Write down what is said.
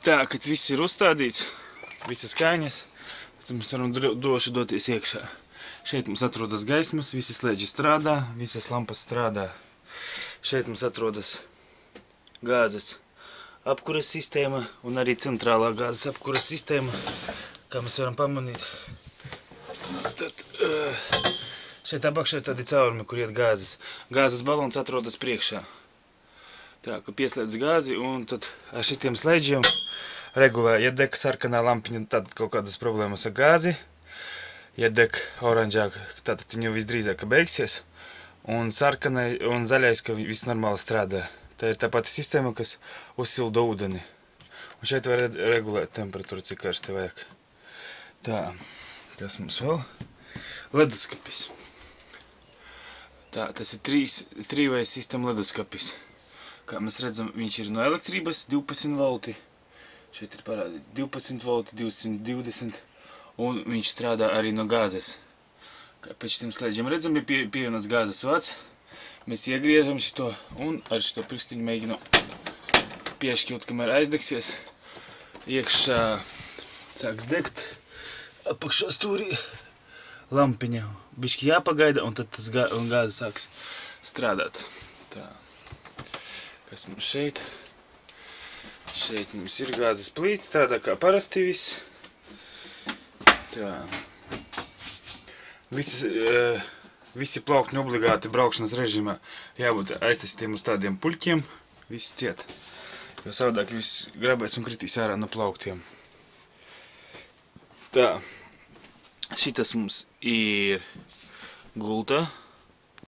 Tā, kad viss ir uzstādīts, visas skaņas, tad mēs varam droši doties iekšā. Šeit mums atrodas gaismas, visi slēdži strādā, visas lampas strādā. Šeit mums atrodas gāzes apkuras sistēma un arī centrālā gāzes apkuras sistēma, kā mēs varam pamanīt. Tad, šeit apakšā tādi caurumi, kur iet gāzes. Gāzes balons atrodas priekšā. Tā, ka pieslēdz gāzi un tad ar šitiem slēdžiem regulē, ja deg sarkanā lampiņa, tad kaut kādas problēmas ar gāzi. Ja deg oranžāk, tad viņu visdrīzāk beigsies. Un sarkanai un zaļais, ka viss normāli strādā. Tā ir tā pati sistēma, kas uzsilda ūdeni. Un šeit var regulēt temperatūru, cik karsti vajag. Tā, kas mums vēl? Leduskapis. Tā, tas ir trīvais sistēma leduskapis. Kā mēs redzam, viņš ir no elektrības 12 volti. Šeit ir parādīts 12 volti, 220. Un viņš strādā arī no gāzes. Kā pēc šitiem slēdžiem redzam, ir pievienots gāzes vads. Mēs iegriežam šito un ar šito pirkstiņu mēģinām piešķilt, kamēr aizdegsies. Iekšā sāks degt. Apakšā stūrī lampiņa. Bišķi jāpagaida un tad tas gāze sāks strādāt. Tā. Kas mums šeit? Šeit mums ir gāzes plīts, strādā kā parasti viss. Tā. Visi plaukņi obligāti braukšanas režīmā jābūt aiztaisītiem uz tādiem puļķiem. Viss ciet. Jo savādāk viss grabēs un kritīs ārā no plauktiem. Tā. Šitas mums ir gulta.